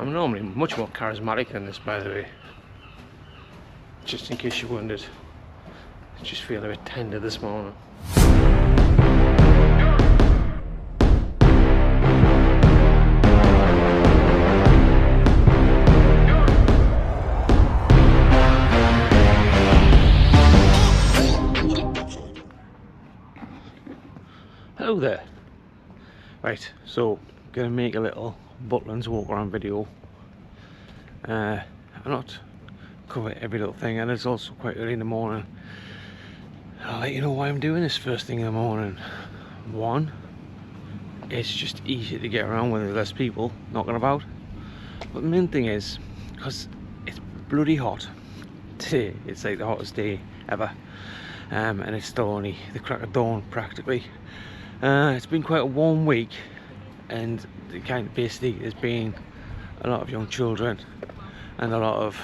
I'm normally much more charismatic than this, by the way. Just in case you wondered. I just feel a bit tender this morning. Hello there. Right, so I'm gonna make a little Butlins walk around video. I'm not cover every little thing, and it's also quite early in the morning. I'll let you know why I'm doing this first thing in the morning. One, it's just easier to get around when there's less people knocking about. But the main thing is, because it's bloody hot today, it's like the hottest day ever, and it's still only the crack of dawn practically. It's been quite a warm week, and it kind of basically has been a lot of young children and a lot of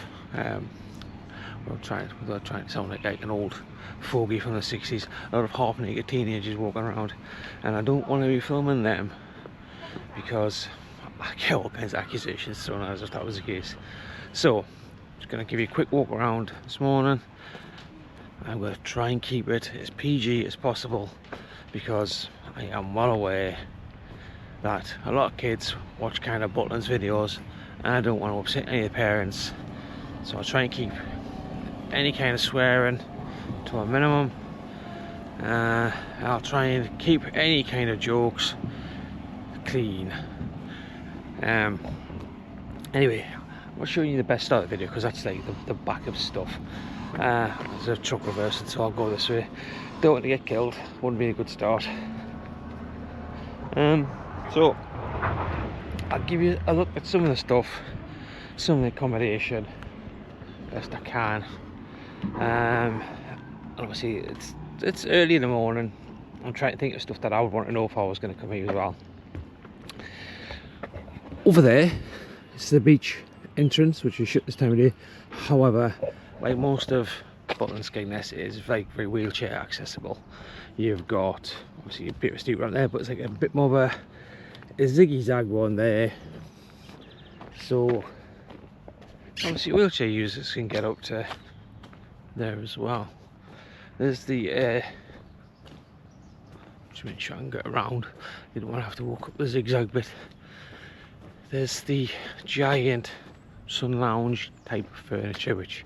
without trying to sound like an old fogey from the 60s, a lot of half-naked teenagers walking around, and I don't want to be filming them because I get all kinds of accusations thrown at us if that was the case. So I'm just going to give you a quick walk around this morning. I'm going to try and keep it as PG as possible because I am well aware that a lot of kids watch kind of Butlins videos, and I don't want to upset any of the parents, so I'll try and keep any kind of swearing to a minimum. I'll try and keep any kind of jokes clean. Anyway, I'll show you the best start of the video because that's like the backup stuff. There's a truck reversing, so I'll go this way. Don't want to get killed, wouldn't be a good start. So I'll give you a look at some of the stuff, some of the accommodation best I can. Obviously it's early in the morning. I'm trying to think of stuff that I would want to know if I was going to come here as well. Over there is the beach entrance, which is shut this time of day. However, like most of Butlins Skegness, is very wheelchair accessible. You've got obviously a bit of a steep ramp there, but it's like a bit more of a ziggy zag one there, so obviously wheelchair users can get up to there as well. There's the just make sure I can get around, you don't want to have to walk up the zigzag bit. There's the giant sun lounge type of furniture, which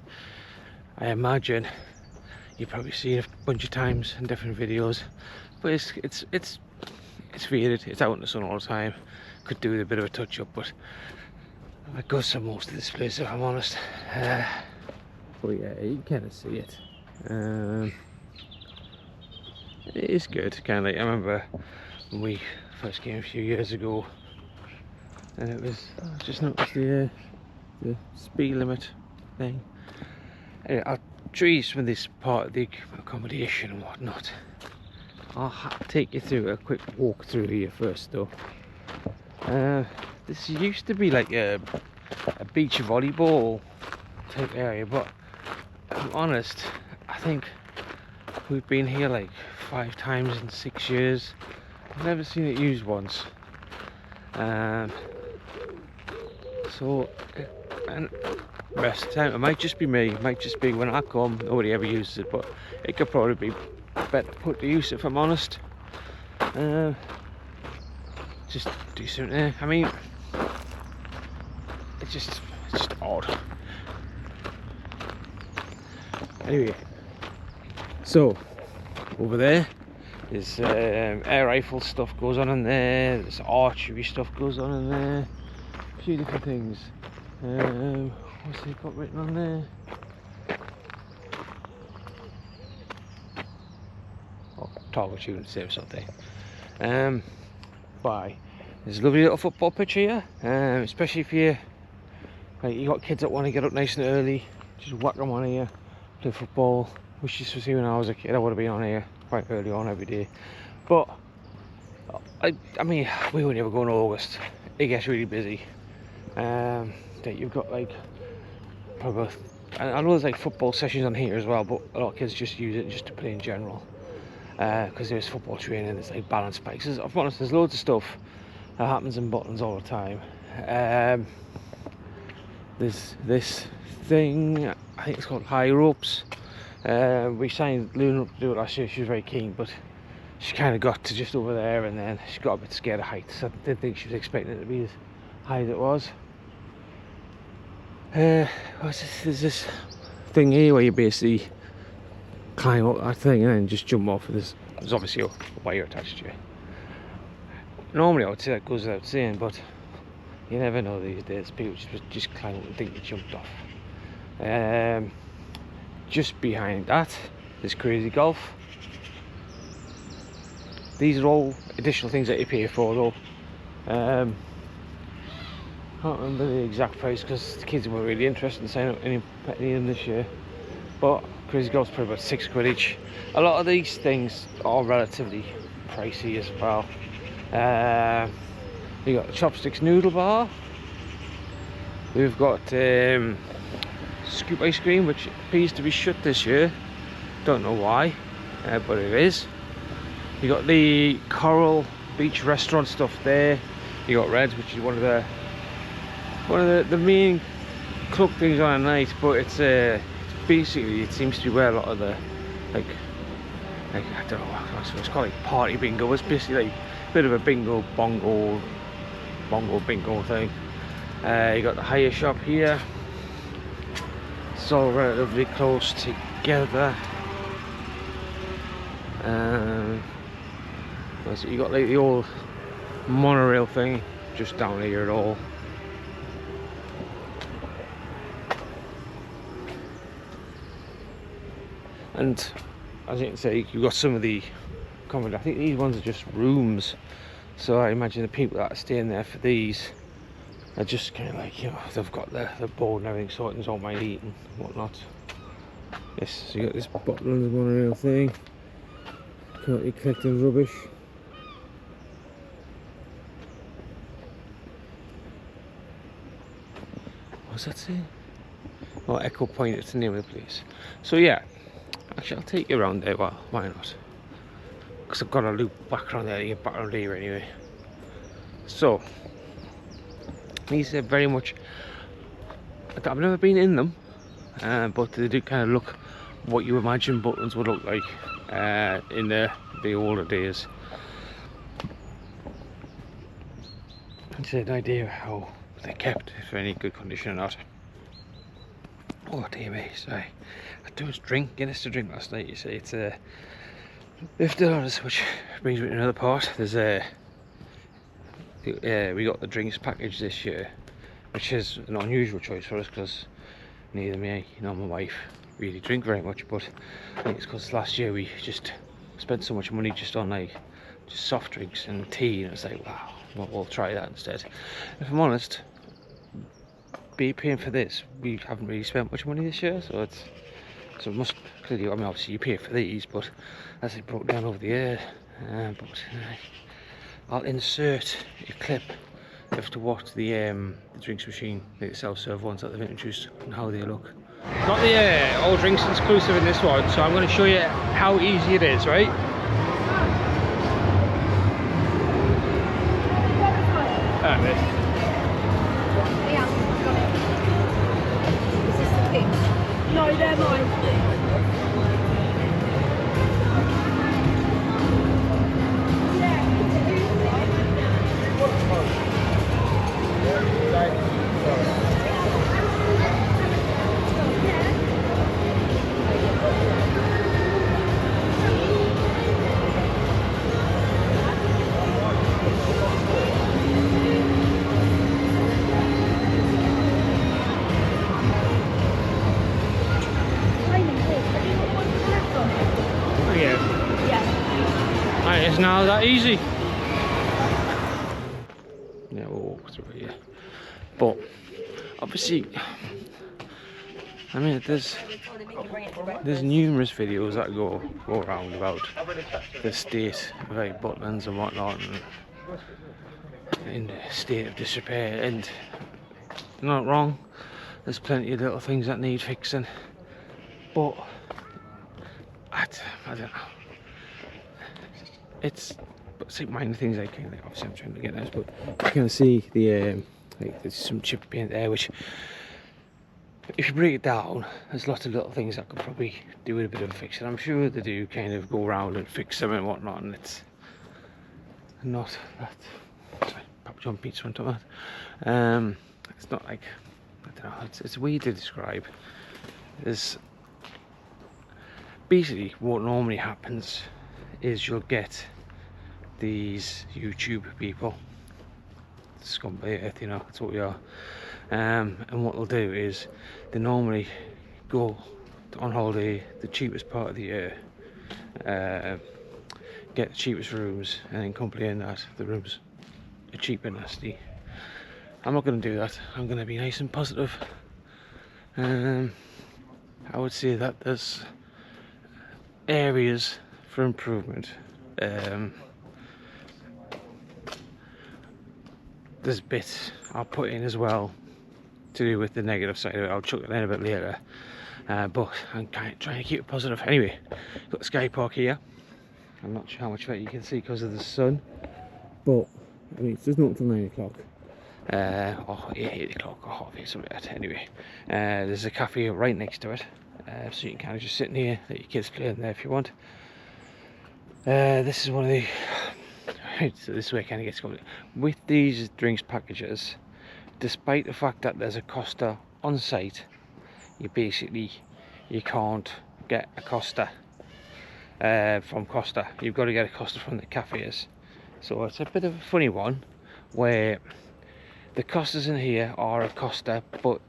I imagine you've probably seen a bunch of times in different videos, but it's faded, it's out in the sun all the time. Could do with a bit of a touch up, but I go to most of this place if I'm honest. But yeah, you can kind of see it. It is good, kind of like I remember when we first came a few years ago, and it was I just noticed the speed limit thing. Anyway, I'll show you some of this part of the accommodation and whatnot. I'll take you through a quick walk through here first though. This used to be like a beach volleyball type area, but if I'm honest, I think we've been here like 5 times in 6 years. I've never seen it used once. So, and rest of the time, it might just be me, it might just be when I come, nobody ever uses it, but it could probably be better put to use if I'm honest. Just do something there. I mean, it's just odd. Anyway, so over there is air rifle stuff goes on in there, there's archery stuff goes on in there, a few different things. What's he got written on there? Oh, target shooting save something. There's a lovely little football pitch here, especially if you got kids that want to get up nice and early, just whack them on here, play football. Wish this was here when I was a kid, I would have been on here quite early on every day. But I mean, we only ever go in August, it gets really busy. You've got like probably, I know there's like football sessions on here as well, but a lot of kids just use it just to play in general, because there's football training, there's like balance spikes. I've honest, there's loads of stuff that happens in Butlins all the time. there's this thing, I think it's called high ropes. We signed Luna up to do it last year. She was very keen, but she kind of got to just over there and then she got a bit scared of heights. So I didn't think she was expecting it to be as high as it was. What's this? There's this thing here where you basically climb up that thing and then just jump off. There's obviously a wire attached to it. Normally I would say that goes without saying, but you never know these days. People just climb up and think you jumped off. Just behind that, there's Crazy Golf. These are all additional things that you pay for though. Can't remember the exact price because the kids weren't really interested in signing up any of them this year. But Crazy Golf's probably about £6 each. A lot of these things are relatively pricey as well. You got the Chopsticks noodle bar. We've got Scoop ice cream, which appears to be shut this year. Don't know why, but it is. You got the Coral Beach restaurant stuff there. You got Reds, which is one of the main club things on a night, but it's basically, it seems to be where a lot of the like I don't know what it's called, like party bingo. It's basically like a bit of a bingo bongo bingo thing. You got the hire shop here. It's all relatively close together. So you got like the old monorail thing just down here at all. And as you can see, you've got some of the common, I think these ones are just rooms. So I imagine the people that are staying there for these are just kind of like, you know, they've got their board and everything sorted, and all my eat and whatnot. Yes, so you got this Butlins monorail thing. Currently collecting rubbish. What's that say? Oh, Echo Point, it's the name of the place. So yeah, actually I'll take you around there. Well, why not? Because I've got to loop back around there to get back around here anyway. So these are very much, I've never been in them, but they do kind of look what you imagine Butlins would look like in the older days. It's an idea of how they're kept, if they're in any good condition or not. Oh dear me, sorry. I do drink Guinness to drink last night, you see. It's $50, which brings me to another part. There's we got the drinks package this year, which is an unusual choice for us because neither me nor my wife really drink very much, but I think it's because last year we just spent so much money just on like just soft drinks and tea, and it's like, wow, well, we'll try that instead. If I'm honest, be paying for this, we haven't really spent much money this year, so it must clearly, I mean obviously you pay for these, but as it broke down over the year, I'll insert a clip of to what the drinks machine, the self-serve ones that they've introduced, and how they look. Got the all drinks exclusive in this one, so I'm going to show you how easy it is, right? No, they're mine. It's now that easy. Yeah, we'll walk through here. But obviously, I mean, there's numerous videos that go around about the state of like Butlins and whatnot, and in a state of disrepair. And not wrong, there's plenty of little things that need fixing, but I don't know. It's minor things like obviously I'm trying to get this, but you can see the like there's some chip paint there, which if you break it down, there's lots of little things that could probably do with a bit of a fix. And I'm sure they do kind of go around and fix them and whatnot, and it's not that. Sorry, Papa John pizza on top of that. It's not like, I don't know, it's weird to describe. There's basically what normally happens is you'll get these YouTube people, scum of the earth, you know, that's what we are. And what they'll do is they normally go on holiday the cheapest part of the year, get the cheapest rooms, and then complain that the rooms are cheap and nasty. I'm not going to do that. I'm going to be nice and positive. I would say that there's areas for improvement. There's bits I'll put in as well to do with the negative side of it. I'll chuck it in a bit later, but I'm kind of trying to keep it positive. Anyway, got the sky park here. I'm not sure how much of it you can see because of the sun, but I mean, it's just not until 9 o'clock. Or 8 o'clock or half 8, something like that. Anyway, there's a cafe right next to it, so you can kind of just sit in here, let your kids play in there if you want. This is one of the. So this way kind of gets going. With these drinks packages, despite the fact that there's a Costa on site, you can't get a Costa from Costa. You've got to get a Costa from the cafes. So it's a bit of a funny one where the Costas in here are a Costa, but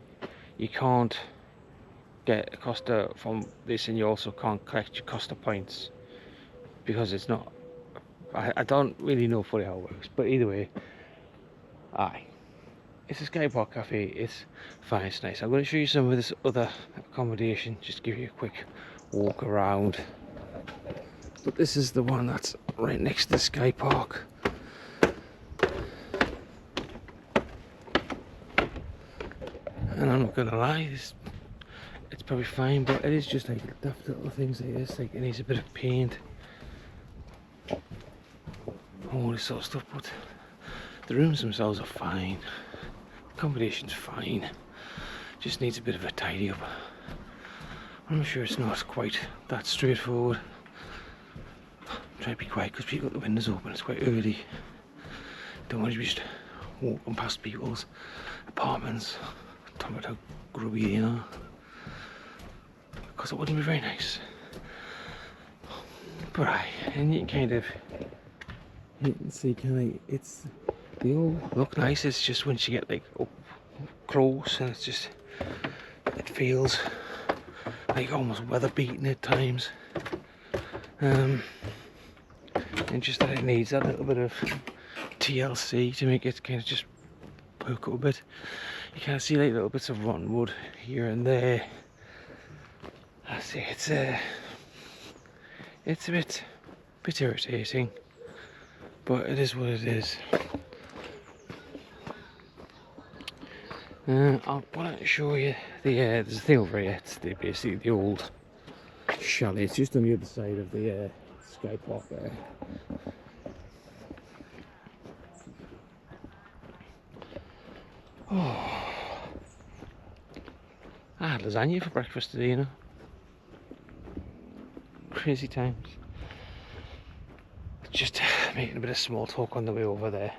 you can't get a Costa from this, and you also can't collect your Costa points because it's not. I don't really know fully how it works, but either way, it's a sky park cafe. It's fine, it's nice. I'm going to show you some of this other accommodation, just give you a quick walk around. But this is the one that's right next to the sky park. And I'm not gonna lie, it's probably fine, but it is just like daft little things like this. Like it needs a bit of paint, all this sort of stuff. But the rooms themselves are fine. Accommodation's fine. Just needs a bit of a tidy up. I'm sure it's not quite that straightforward. I'm trying to be quiet because people got the windows open. It's quite early. Don't want to be just walking past people's apartments, talking about how grubby they are, because it wouldn't be very nice. But and you can see they all look nice. It's just once you get like up close, and it feels like almost weather beaten at times. And just that it needs that little bit of TLC to make it kind of just perk up a bit. You can see like little bits of rotten wood here and there. I see it's a bit irritating, but it is what it is. I want to show you there's a thing over here. It's basically the old chalet. It's just on the other side of the sky park there. Oh, I had lasagna for breakfast today, you know. Crazy times. Just making a bit of small talk on the way over there.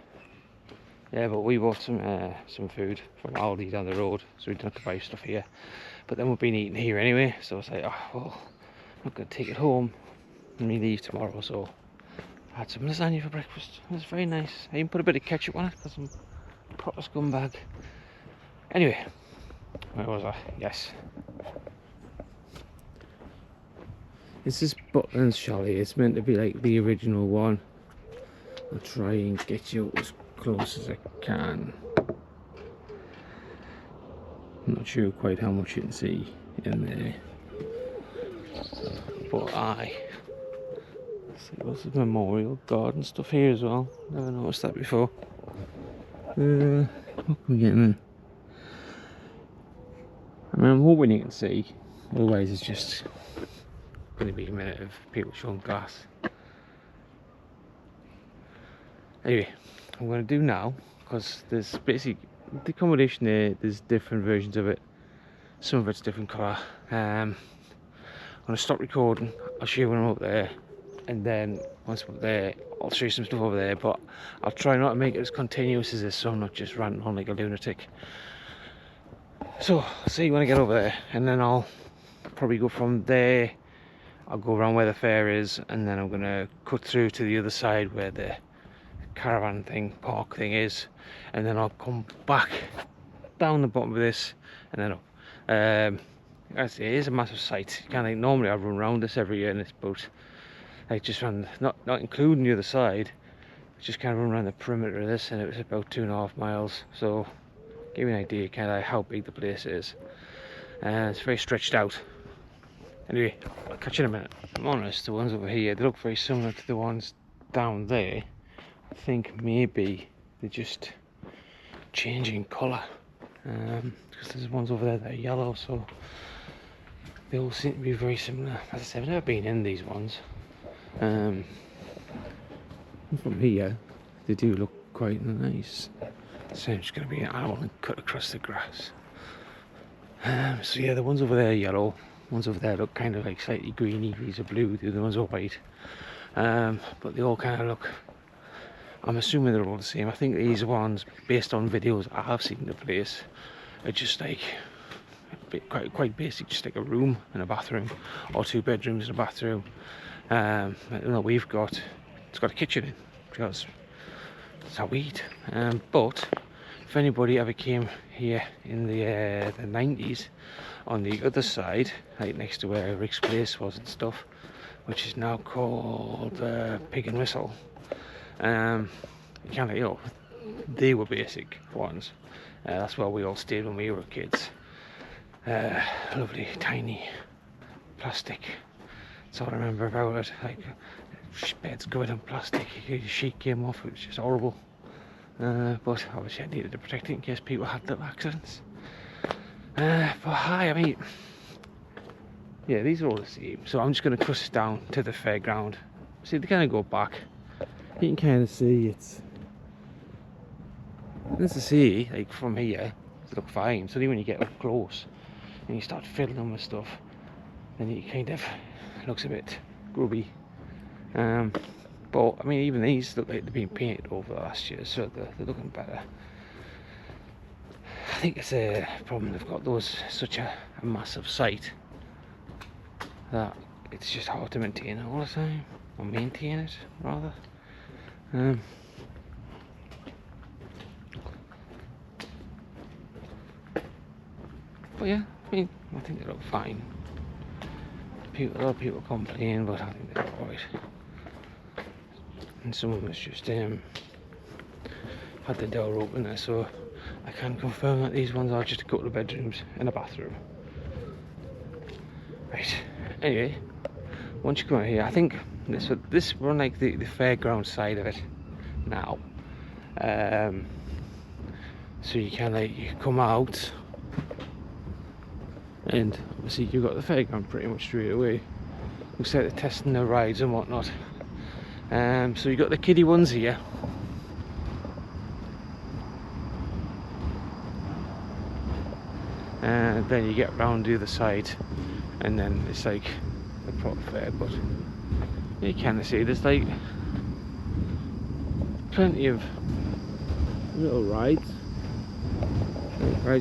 Yeah, but we bought some food from Aldi down the road, so we didn't have to buy stuff here. But then we've been eating here anyway, so I was like, oh well, I'm not going to take it home and we leave tomorrow. So I had some lasagna for breakfast. It was very nice. I even put a bit of ketchup on it because I'm a proper scumbag. Anyway, where was I? Yes. This is Butlins Chalet. It's meant to be like the original one. I'll try and get you as close as I can. I'm not sure quite how much you can see in there, but see lots of memorial garden stuff here as well. Never noticed that before. What can we get in? I mean, I'm hoping you can see, otherwise it's just going to be a minute of people showing glass. Anyway, I'm going to do now, because there's basically the accommodation there, there's different versions of it. some of it's different colour. I'm going to stop recording, I'll show you when I'm up there, and then once I'm up there I'll show you some stuff over there, but I'll try not to make it as continuous as this so I'm not just ranting on like a lunatic. So I'll see you when I get over there, and then I'll probably go from there. I'll go around where the fair is, and then I'm going to cut through to the other side where the caravan thing, park thing is, and then I'll come back down the bottom of this and then up. It is a massive site. You can't think, normally I run around this every year in this boat. I just ran, not including the other side, just kind of run around the perimeter of this, and it was about 2.5 miles. So give you an idea kind of how big the place is. It's very stretched out. Anyway, I'll catch you in a minute. I'm honest, the ones over here, they look very similar to the ones down there. I think maybe they're just changing colour, because there's ones over there that are yellow, so they all seem to be very similar. As I said, I've never been in these ones. From here, they do look quite nice. So I'm just going to be, I don't want to cut across the grass. So yeah, the ones over there are yellow, ones over there look kind of like slightly greeny, these are blue, the other ones are white. But they all kind of look, I'm assuming they're all the same. I think these ones, based on videos I've seen the place, are just like quite basic, just like a room and a bathroom, or 2 bedrooms and a bathroom. That we've got, it's got a kitchen in, because that's how we eat. But if anybody ever came here in the 90s, on the other side, like next to where Rick's place was and stuff, which is now called Pig and Whistle, kind of, you know, they were basic ones. That's where we all stayed when we were kids. Lovely tiny plastic, that's all I remember about it. Like beds covered in plastic, the sheet came off, it was just horrible. But obviously I needed to protect it in case people had little accidents. But hi, I mean, yeah, these are all the same. So I'm just going to cross down to the fairground. See, they kind of go back. You can kind of see it's, as I see, like from here, they look fine. So then when you get up close and you start filling them with stuff, then it kind of looks a bit grubby. But I mean, even these look like they've been painted over the last year, so they're looking better. I think it's a problem they've got those, such a massive site that it's just hard to maintain it all the time, or maintain it rather. But yeah, I mean, I think they look fine. A lot of people complain, but I think they're alright. And some of them just had the door open there, so I can confirm that these ones are just a couple of bedrooms and a bathroom. Right, anyway, once you come out here, I think this we're on like the fairground side of it now. So you can you come out, and obviously you've got the fairground pretty much straight away. Looks like they're testing the rides and whatnot. So you've got the kiddie ones here. And then you get round the other side, and then it's like the proper fair. But you can see there's like plenty of little rides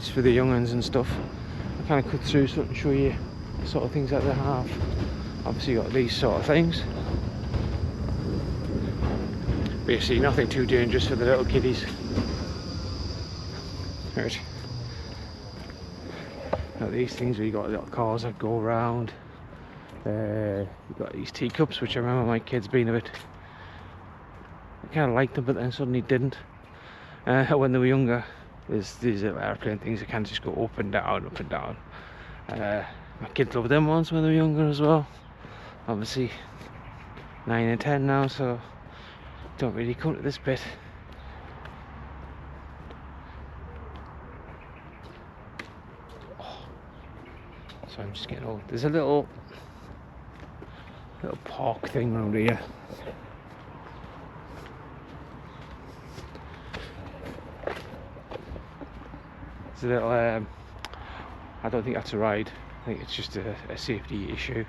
for the young ones and stuff. I kind of cut through so I can show you the sort of things that they have. Obviously you got these sort of things. Basically nothing too dangerous for the little kiddies. Right. Now these things where you got little cars that go around. You've got these teacups, which I remember my kids being a bit, I kind of liked them, but then suddenly didn't. When they were younger, there's these little airplane things that can just go up and down, up and down. My kids loved them ones when they were younger as well. Obviously 9 and 10 now, so don't really come to this bit. So I'm just getting old. There's a little park thing around here. There's a little I don't think that's a ride. I think it's just a safety issue.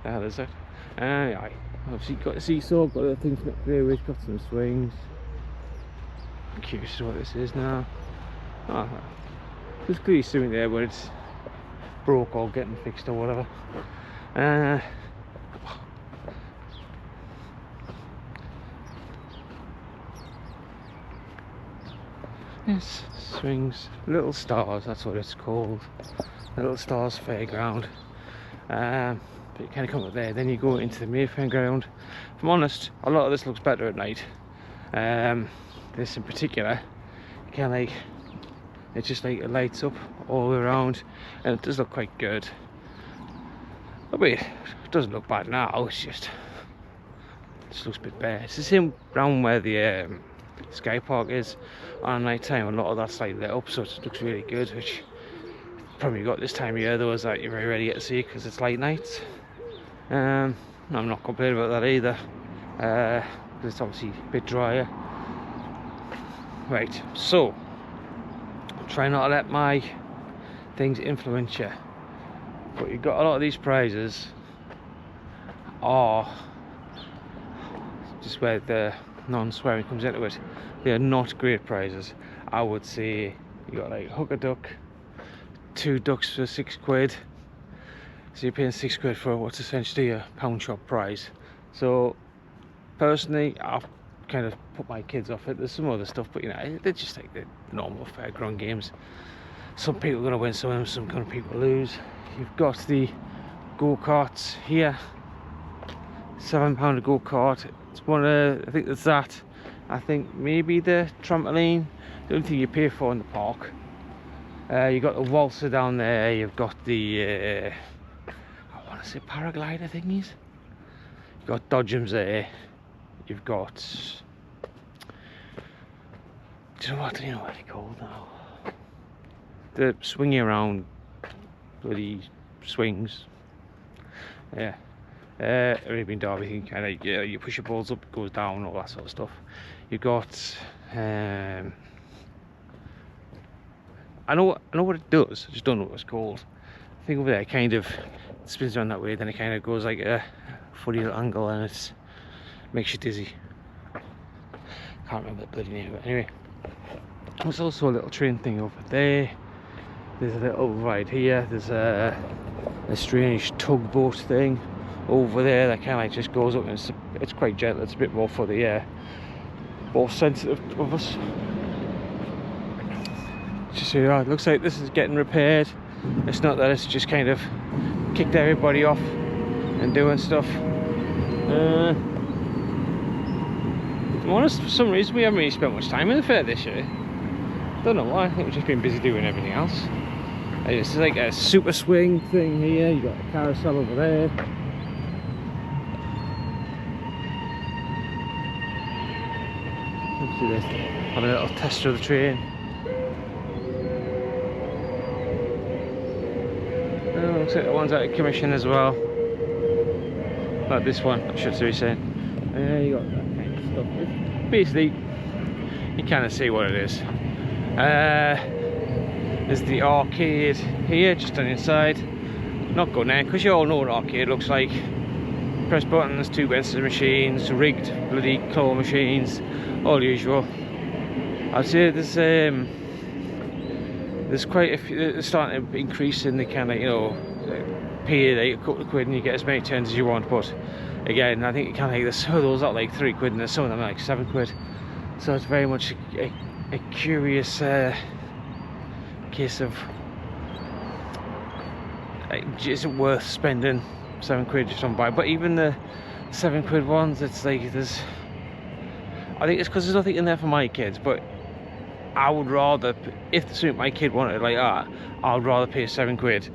There's it. Aye. Obviously got the seesaw, got other things to play with, got some swings. I'm curious to what this is now. Oh, there's clearly something there where it's broke or getting fixed or whatever. Yes, swings, Little Stars, that's what it's called. Little Stars Fairground. But you kind of come up there, then you go into the main fairground. If I'm honest, a lot of this looks better at night. This in particular, kind of like, it's just like it lights up all the way around, and it does look quite good. But wait, it doesn't look bad now. It just looks a bit bare. It's the same round where the Sky Park is on night time. A lot of that's like lit up, so it looks really good. Which probably got this time of year though, is that you're very ready to get to see because it's light nights. I'm not complaining about that either, because it's obviously a bit drier. Right, so try not to let my things influence you. But you've got a lot of these prizes are just where the non-swearing comes into it. They are not great prizes. I would say you got like hook a duck, 2 ducks for £6. So you're paying £6 for what's essentially a pound shop prize. So personally, I've kind of put my kids off it. There's some other stuff, but you know, they're just like the normal fairground games. Some people are going to win some of them, some kind of people lose. You've got the go-karts here. £7 a go-kart. It's one of, I think there's that. I think maybe the trampoline. The only thing you pay for in the park. You've got the waltzer down there. You've got the I want to say paraglider thingies. You've got dodgems there. You've got, do you know what? I don't know what they're called now. The swinging around bloody swings. Yeah. Arabian Derby thing, kind of, you push your balls up, it goes down, all that sort of stuff. You've got, I know what it does, I just don't know what it's called. I think over there, it kind of spins around that way, then it kind of goes like a funny little angle, and it makes you dizzy. Can't remember the bloody name of it. Anyway, there's also a little train thing over there. There's a little ride here. There's a strange tugboat thing over there that kind of like just goes up, and it's quite gentle. It's a bit more for the more sensitive of us. Just so you know, it looks like this is getting repaired. It's not that it's just kind of kicked everybody off and doing stuff. If I'm honest, for some reason we haven't really spent much time in the fair this year. Don't know why. I think we've just been busy doing everything else. It's like a super swing thing here. You got a carousel over there. Let's do this. Have a little test of the train. Oh, looks like the one's out of commission as well. Like this one, I should be saying. You got that kind of stuff. Basically, you kind of see what it is. There's the arcade here, just on the inside. Not going there, because you all know what an arcade looks like. Press buttons, 2 Benson machines, rigged bloody claw machines, all usual. I'd say there's quite a few. It's starting to increase in the kind of, you know, pay like a couple of quid and you get as many turns as you want. But again, I think you kind of like there's some of those are like £3 and there's some of them are like £7. So it's very much a curious case of, like, is it worth spending £7 just on buy? But even the £7 ones, it's like I think it's because there's nothing in there for my kids. But I would rather, if my kid wanted it like that, I'd rather pay £7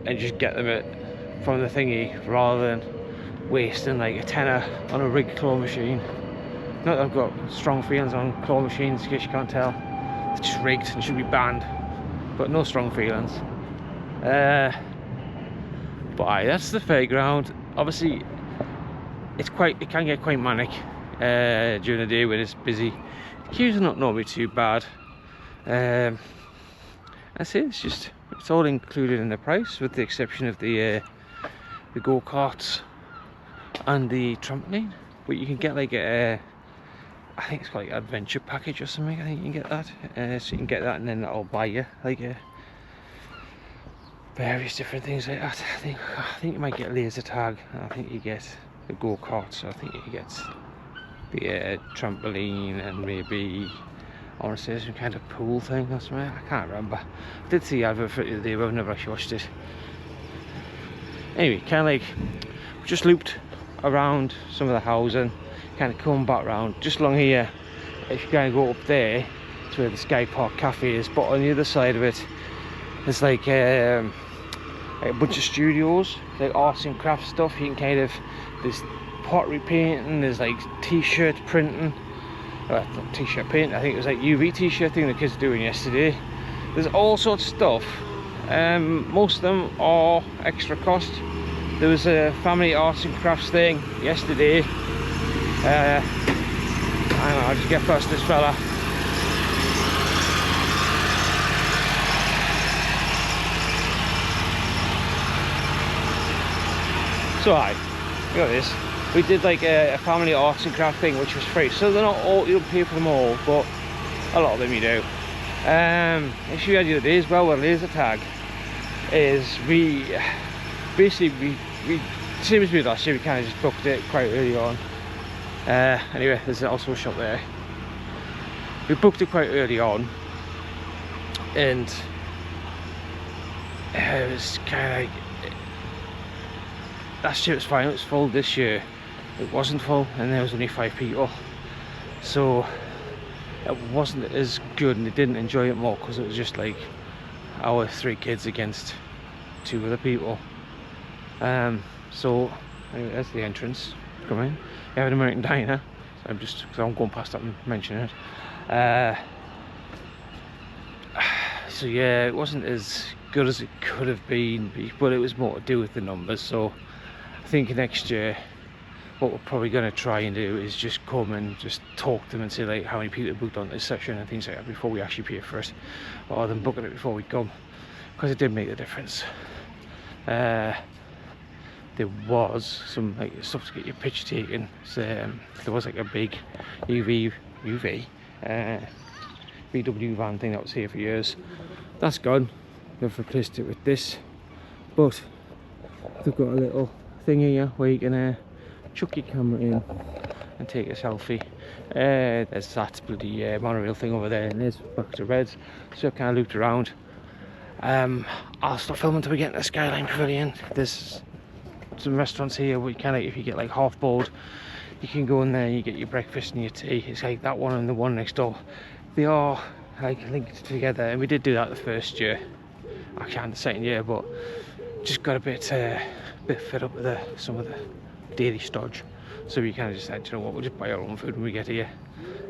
and just get them from the thingy rather than wasting like a tenner on a rigged claw machine. Not that I've got strong feelings on claw machines, in case you can't tell. It's just rigged and should be banned, but no strong feelings. But aye, that's the fairground. Obviously, it can get quite manic during the day when it's busy. The queues are not normally too bad. I say it's just It's all included in the price, with the exception of the go-karts and the trampoline. But you can get like a, I think it's called like an adventure package or something. I think you can get that. So you can get that, and then that'll buy you like various different things like that. I think you might get a laser tag, and I think you get the go-kart. So I think you get the trampoline, and maybe I want to say some kind of pool thing or something. I can't remember. I did see the advert for it the other day, but I've never actually watched it. Anyway, kind of like just looped around some of the housing, kind of come back round just along here. If you kind of go up there to where the Sky Park Cafe is, but on the other side of it there's like a bunch of studios, like arts and crafts stuff. You can kind of, there's pottery painting, there's like t-shirt printing, not t-shirt painting, I think it was like UV t-shirt thing the kids were doing yesterday. There's all sorts of stuff. Most of them are extra cost. There was a family arts and crafts thing yesterday. Hang on, I'll just get past this fella. So look at this. We did like a family arts and craft thing, which was free. So they're not all, you don't pay for them all, but a lot of them you do. Issue we had the other day as well with laser tag is we basically same as we did last year, we kind of just booked it quite early on. Anyway, there's also a shop there. We booked it quite early on, and it was kind of like, last year it was fine, it was full. This year it wasn't full, and there was only 5 people, so it wasn't as good, and they didn't enjoy it more because it was just like our 3 kids against 2 other people. So anyway, that's the entrance. Come in. You have an American diner. So I'm just, because I'm going past that and mentioning it. So yeah, it wasn't as good as it could have been, but it was more to do with the numbers. So I think next year what we're probably going to try and do is just come and just talk to them and say like how many people booked on this session and things like that before we actually pay for it, rather than booking it before we come, because it did make a difference. There was some like stuff to get your picture taken. So, there was like a big UV VW van thing that was here for years. That's gone. They've replaced it with this, but they've got a little thing here where you can chuck your camera in and take a selfie. There's that bloody monorail thing over there, and there's back to Reds. So I kind of looped around. I'll stop filming until we get to the Skyline Pavilion. There's some restaurants here where you kind of, if you get like half board, you can go in there and you get your breakfast and your tea. It's like that one and the one next door. They are like linked together, and we did do that the first year, actually, and the second year, but just got a bit fed up with some of the daily stodge. So we kind of just said, you know what, we'll just buy our own food when we get here.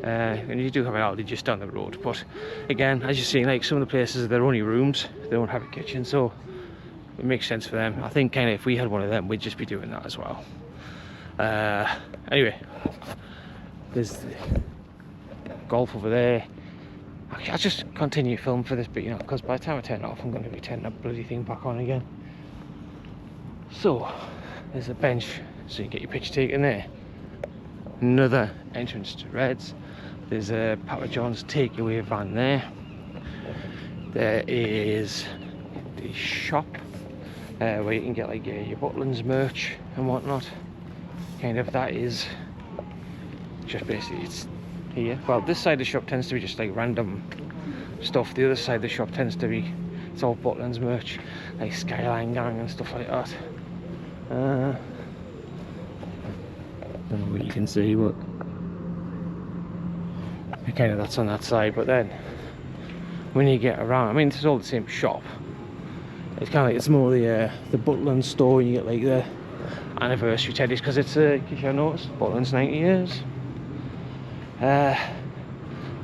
And you do have an Aldi just down the road, but again, as you see, like some of the places, they're only rooms, they don't have a kitchen, so it makes sense for them. I think kind of if we had one of them, we'd just be doing that as well. Anyway, there's the golf over there. I'll just continue film for this bit, you know, because by the time I turn it off, I'm going to be turning that bloody thing back on again. So there's a bench, so you can get your picture taken there. Another entrance to Reds. There's a Papa John's takeaway van there. There is the shop where you can get like your Butlins merch and whatnot. Kind of, that is just basically, it's here. Well, this side of the shop tends to be just like random stuff. The other side of the shop tends to be, it's all Butlins merch, like Skyline Gang and stuff like that. I don't know what you can see, but kind of that's on that side. But then when you get around, I mean, it's all the same shop. It's kind of like, it's more the Butlins store, and you get like the anniversary teddies, because it's in case you noticed, Butlins 90 years.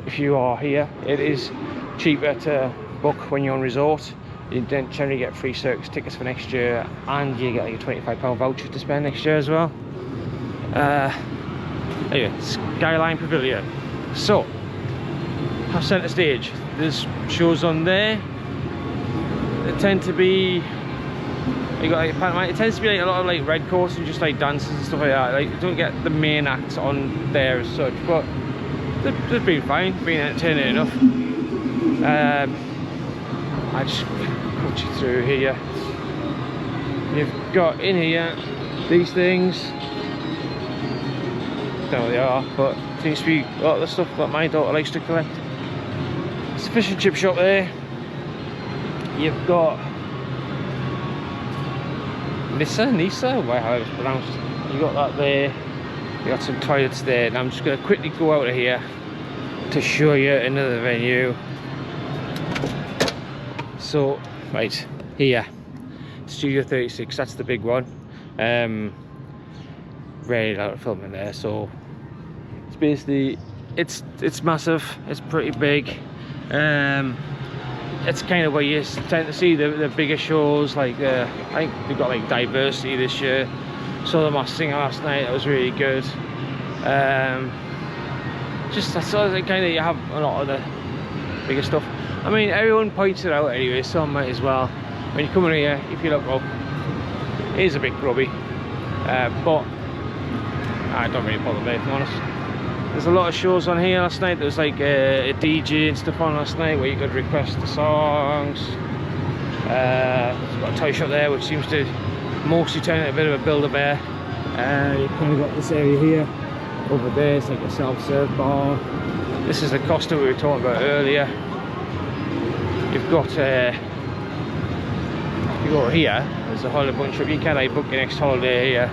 If you are here, it is cheaper to book when you're on resort. You then generally get free circus tickets for next year, and you get like a £25 voucher to spend next year as well. Anyway, Skyline Pavilion. So, have centre stage. There's shows on there. they tend to be, you got like pantomime. It tends to be like a lot of like red courses and just like dances and stuff like that. Like you don't get the main acts on there as such, but they've been fine, been entertaining enough. I just put you through here. You've got in here these things. Don't know what they are, but seems to be a lot of the stuff that my daughter likes to collect. It's a fish and chip shop there. You've got Nisa, how it's pronounced. You got that there. You got some toilets there, and I'm just going to quickly go out of here to show you another venue. So, right here, Studio 36. That's the big one. Very loud filming there. So it's basically it's massive. It's pretty big. It's kind of where you tend to see the bigger shows. Like I think they've got like Diversity this year. Saw the Masked Singer last night. That was really good. Just that's sort of kind of, you have a lot of the bigger stuff. I mean, everyone points it out anyway, so I might as well. When you come in here, if you look up, it is a bit grubby, but I don't really bother me, if I'm honest. There's a lot of shows on here last night. There was like a DJ and stuff on last night where you could request the songs. It's got a toy shop there which seems to mostly turn into a bit of a Build-A-Bear. You've kind of got this area here. Over there it's like a self-serve bar. This is the Costa we were talking about earlier. You've got you go here, there's a holiday bunch up. You can like book your next holiday here.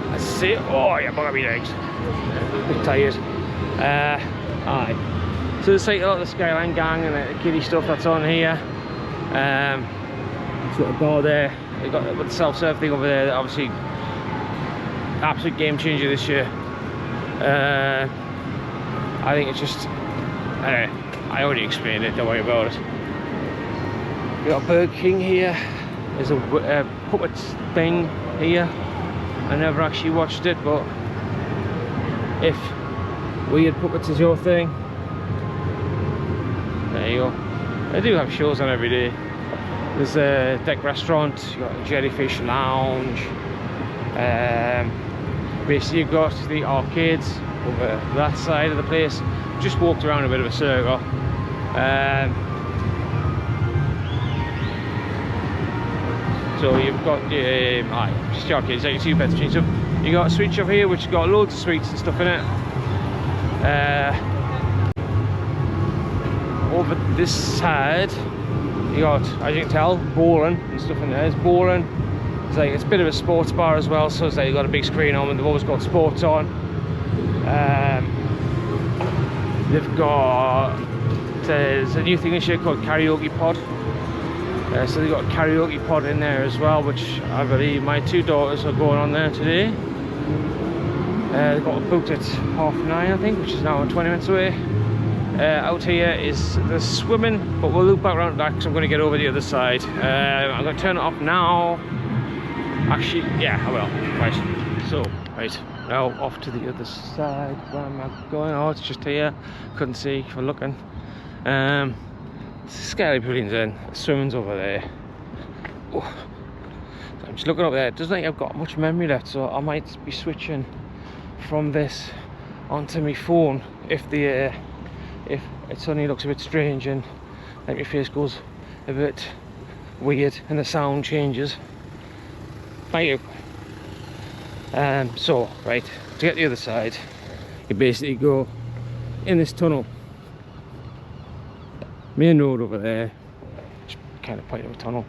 I see. Oh, you're bugging me legs. Bit tired. Aye. So there's like a lot of the Skyline gang and the kiddie stuff that's on here. It's got a bar there. You've got the self-serve thing over there. That obviously, absolute game changer this year. I think it's just. I already explained it. Don't worry about it. You got Burger King here. There's a puppet thing here. I never actually watched it, but if weird puppets is your thing, there you go. They do have shows on every day. There's a deck restaurant, you got a jellyfish lounge. Basically you've got the arcades over that side of the place. Just walked around a bit of a circle. So you've got just the arcades, like your 2 pence machine. So you got a sweet shop here which has got loads of sweets and stuff in it. Over this side you got, as you can tell, bowling and stuff in there. There's bowling. It's a bit of a sports bar as well, so it's like you've got a big screen on and they've always got sports on. They've got, there's a new thing this year called Karaoke Pod. So they've got a karaoke pod in there as well, which I believe my 2 daughters are going on there today. They've got it booked at 9:30, I think, which is now 20 minutes away. Out here is the swimming, but we'll loop back around to that because I'm going to get over the other side. I'm going to turn it off now. Actually, yeah, I will. Right, so, right, now off to the other side. Where am I going? Oh, it's just here. Couldn't see for looking. Scary Butlins in, swimming's over there. Oh. So I'm just looking up there. It doesn't think I've got much memory left, so I might be switching from this onto my phone if it suddenly looks a bit strange and like my face goes a bit weird and the sound changes. Thank you. So right, to get to the other side, you basically go in this tunnel. Main road over there, just kind of point of a tunnel.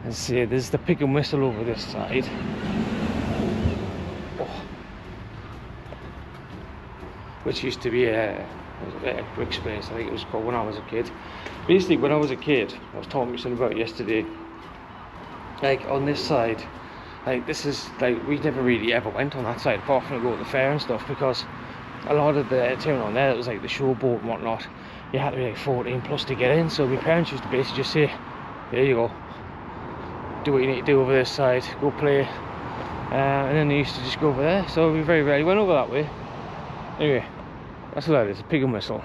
Let's see, there's the Pig and Whistle over this side. Oh. Which used to be a brick space, I think it was called when I was a kid. Basically, when I was a kid, I was talking something about it yesterday. Like on this side, like this is like we never really ever went on that side apart from to go to the fair and stuff, because a lot of the terminal on there, it was like the showboat and whatnot, you had to be like 14 plus to get in. So my parents used to basically just say, there you go, do what you need to do over this side, go play, and then they used to just go over there. So we very rarely went over that way. Anyway, that's what that is, a Pig and Whistle.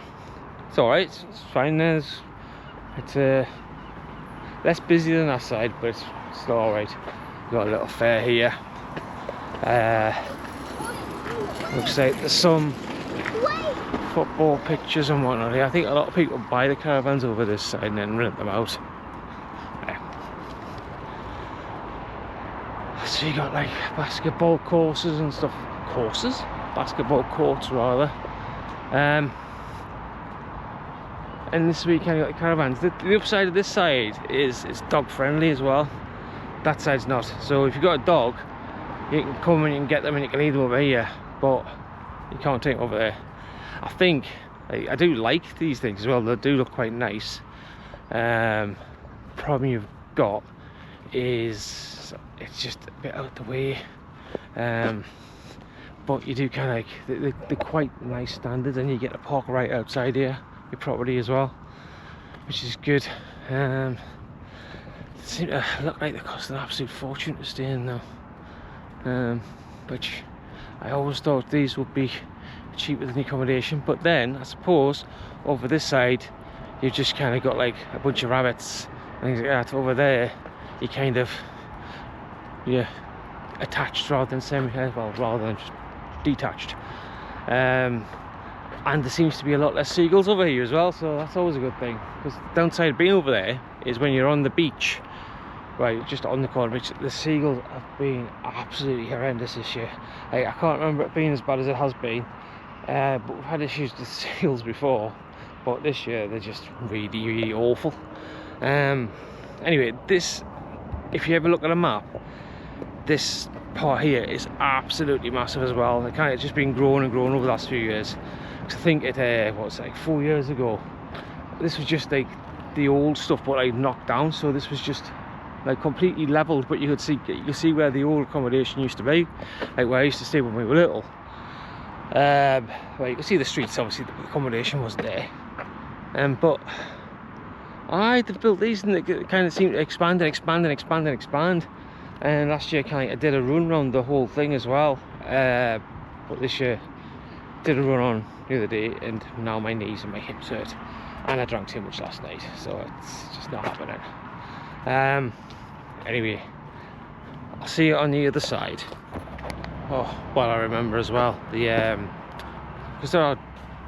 It's alright, it's fine. There's It's less busy than that side, but it's still alright. Got a little fair here. Looks like there's some football pictures and whatnot. I think a lot of people buy the caravans over this side and then rent them out. Yeah. So you got like basketball courses and stuff. Basketball courts rather. And this weekend you got the caravans. The upside of this side is it's dog friendly as well. That side's not. So if you've got a dog, you can come and you can get them and you can leave them over here, but you can't take them over there. I think I do like these things as well. They do look quite nice. Problem you've got is it's just a bit out the way. But you do kind of like they're quite nice standards, and you get to park right outside here, your property as well, which is good. They seem to look like they cost an absolute fortune to stay in now. Which I always thought these would be cheaper than the accommodation, but then I suppose over this side you've just kind of got like a bunch of rabbits and things like that. Over there you kind of attached rather than rather than just detached. And there seems to be a lot less seagulls over here as well, so that's always a good thing, because the downside of being over there is when you're on the beach, right, just on the corner beach, the seagulls have been absolutely horrendous this year. I can't remember it being as bad as it has been, but we've had issues with seagulls before, but this year they're just really, really awful. Anyway, this, if you ever look at a map, this part here is absolutely massive as well. It kind of just been growing and growing over the last few years. Because I think it was like 4 years ago, this was just like the old stuff but like knocked down, so this was just like completely leveled, but you could see where the old accommodation used to be, like where I used to stay when we were little. Well, you can see the streets, obviously the accommodation wasn't there, but they've built these and they kind of seem to expand and expand and expand and expand. And last year I did a run around the whole thing as well, but this year did a run on the other day, and now my knees and my hips hurt, and I drank too much last night, so it's just not happening. Anyway, I'll see you on the other side. Oh, well, I remember as well, because there are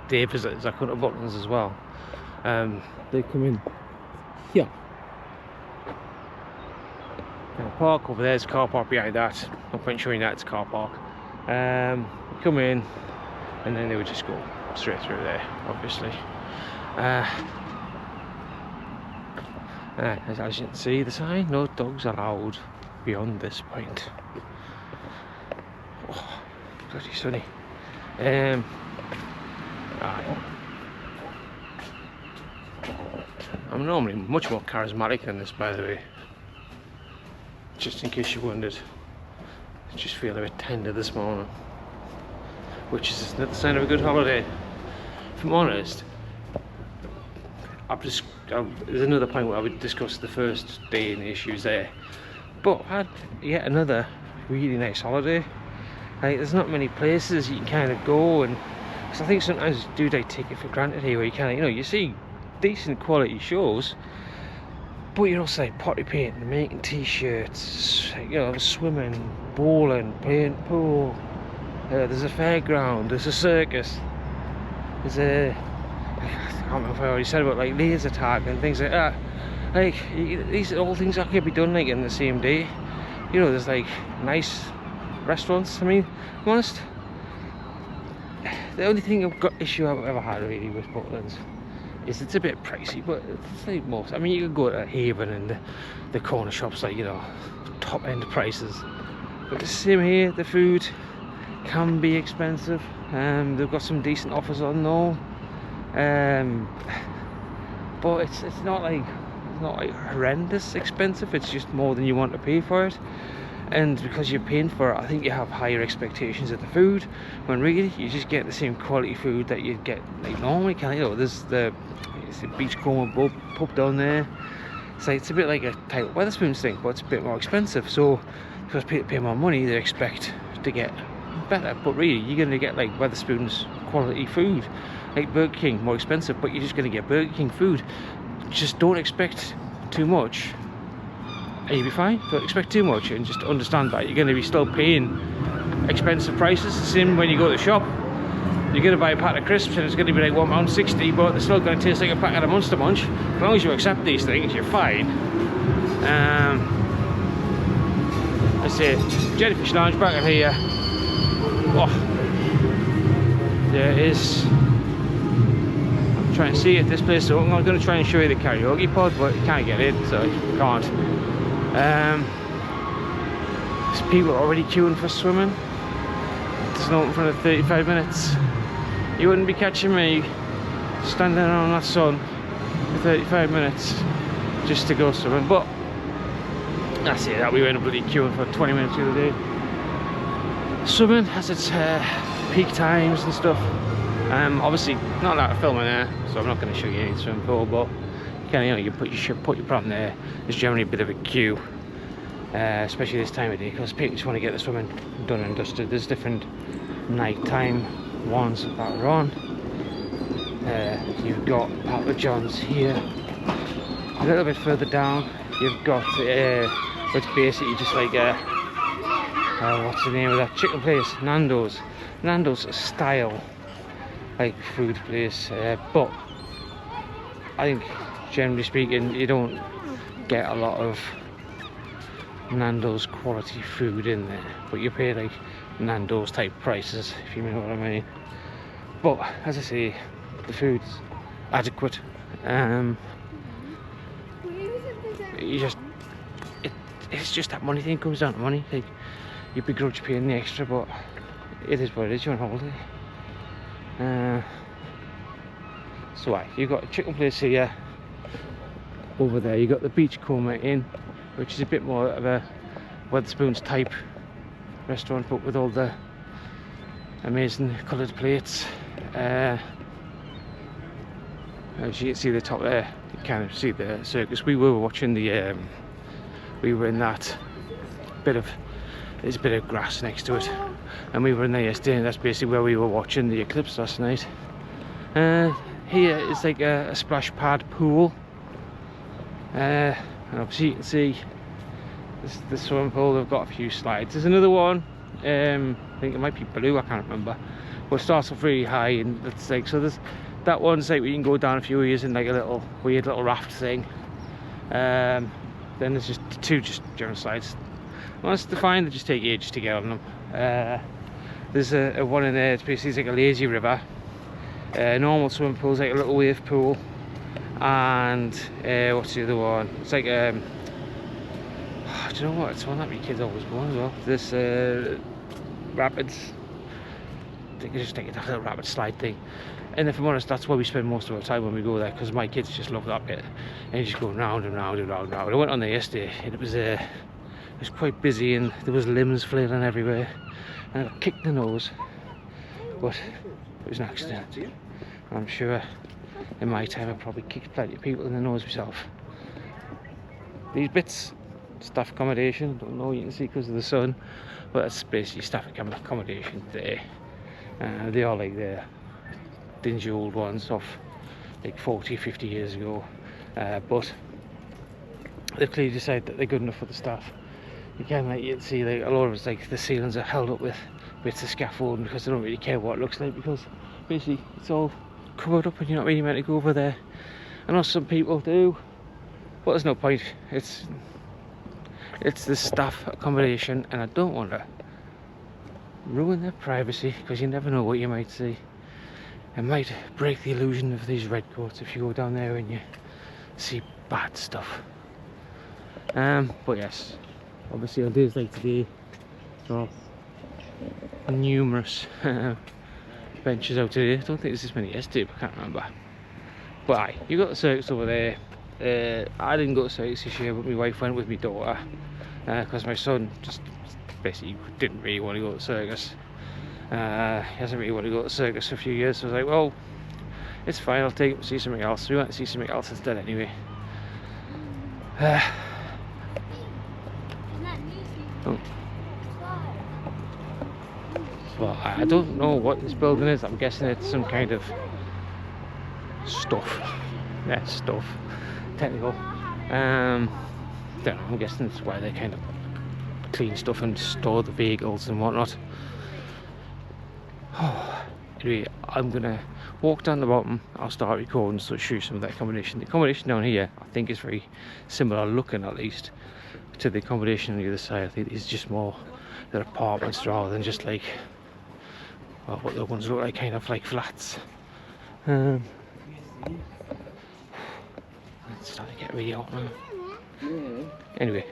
day visitors that come to Butlins as well. They come in here. Park over there's a car park behind that. No point showing that it's a car park. Come in, and then they would just go straight through there, obviously. As you can see, the sign, no dogs allowed beyond this point. Oh, bloody sunny. I'm normally much more charismatic than this, by the way. Just in case you wondered, I just feel a bit tender this morning, which is not the sign of a good holiday. If I'm honest, there's another point where I would discuss the first day and the issues there, but I had yet another really nice holiday. Like, there's not many places you can kind of go, and because I think sometimes they take it for granted here, where you kind of, you see decent quality shows, but you're also like potty painting, making t-shirts, swimming, bowling, playing pool. There's a fairground, there's a circus, there's a, I can't remember if I already said about like laser tag and things like that. Like, these are all things that can be done like in the same day. There's like nice restaurants. I mean, to be honest, the only thing I've ever had really with Butlins is it's a bit pricey, but it's like most. I mean, you can go to Haven and the corner shops, like, top end prices, but the same here. The food can be expensive. They've got some decent offers on though, but it's not like horrendous expensive. It's just more than you want to pay for it, and because you're paying for it, I think you have higher expectations of the food, when really you just get the same quality food that you'd get like normally. There's the Beachcomber pub down there. It's a bit like a type of Wetherspoons thing, but it's a bit more expensive. So because people pay more money, they expect to get better, but really you're going to get like Wetherspoons quality food. Like Burger King, more expensive, but you're just going to get Burger King food. just don't expect too much and you'll be fine. Don't expect too much and just understand that you're going to be still paying expensive prices. The same when you go to the shop. You're going to buy a pack of crisps and it's going to be like £1.60, but they're still going to taste like a packet of Monster Munch. As long as you accept these things, you're fine. Let's see, Jellyfish Lounge back in here. Oh, there is. I'm trying to see if this place is open. I'm going to try and show you the karaoke pod, but you can't get in, so you can't. There's people already queuing for swimming. It doesn't open for another 35 minutes. You wouldn't be catching me standing around that sun for 35 minutes just to go swimming, but that's it. That we were in a bloody queuing for 20 minutes the other day. Swimming has its peak times and stuff. Obviously, not that I'm filming there, so I'm not going to show you any swimming pool, but you can, you know, you put your prop there. There's generally a bit of a queue, especially this time of day, because people just want to get the swimming done and dusted. There's different nighttime ones that are on. You've got Papa John's here. A little bit further down, you've got it's basically just like what's the name of that chicken place? Nando's style like food place, but I think generally speaking you don't get a lot of Nando's quality food in there, but you pay like Nando's type prices, if you know what I mean. But as I say, the food's adequate. It's just that money thing. Comes down to money. Like, you begrudge paying the extra, but it is what it is. You're on holiday. So you've got a chicken place here. Over there you got the Beachcomber Inn, which is a bit more of a Wetherspoons type restaurant, but with all the amazing coloured plates. As you can see the top there, you kind of see the circus. We were watching the we were in that there's a bit of grass next to it, and we were in there yesterday, and that's basically where we were watching the eclipse last night. Here is like a splash pad pool, and obviously you can see the swimming pool. They've got a few slides. There's another one, I think it might be blue, I can't remember, but it starts off really high, and it's like, so there's that one's like where you can go down a few years in like a little weird little raft thing. Then there's just two general slides. Once defined, they just take ages to get on them. There's a one in there. It's basically like a lazy river. Normal swimming pool's like a little wave pool, and what's the other one? It's like do you know what? It's one that my kids always go on as well. This rapids. They can just take a little rapid slide thing. And if I'm honest, that's where we spend most of our time when we go there, because my kids just love that bit, and you just go round and round and round and round. I went on there yesterday, and it was quite busy, and there was limbs flailing everywhere, and I got kicked in the nose, but it was an accident. I'm sure in my time I probably kicked plenty of people in the nose myself. These bits, staff accommodation, don't know, you can see because of the sun, but that's basically staff accommodation there. They are like the dingy old ones off like 40-50 years ago, but they've clearly decided that they're good enough for the staff. Again, like you can see, like a lot of it's like the ceilings are held up with bits of scaffolding because they don't really care what it looks like, because basically it's all covered up and you're not really meant to go over there. I know some people do, but there's no point. It's the staff accommodation, and I don't want to ruin their privacy, because you never know what you might see. It might break the illusion of these red coats if you go down there and you see bad stuff. But yes, obviously on days like today, there are numerous benches out today. I don't think there's this many yesterday, but I can't remember. But aye, you got the circus over there. I didn't go to circus this year, but my wife went with my daughter, because my son just basically didn't really want to go to circus. He hasn't really wanted to go to circus for a few years, so I was like, well, it's fine, I'll take him to see something else. So we went to see something else instead anyway. Oh. Well, I don't know what this building is. I'm guessing it's some kind of stuff. Yeah, stuff. technical. Don't know, I'm guessing that's why they kind of clean stuff and store the vehicles and whatnot. Anyway, I'm gonna walk down the bottom. I'll start recording, so show you some of the accommodation. The accommodation down here, I think, is very similar looking, at least, to the accommodation on the other side. I think it's just more they're apartments rather than just like, well, what the ones look like, kind of like flats. It's starting to get really hot now. Anyway,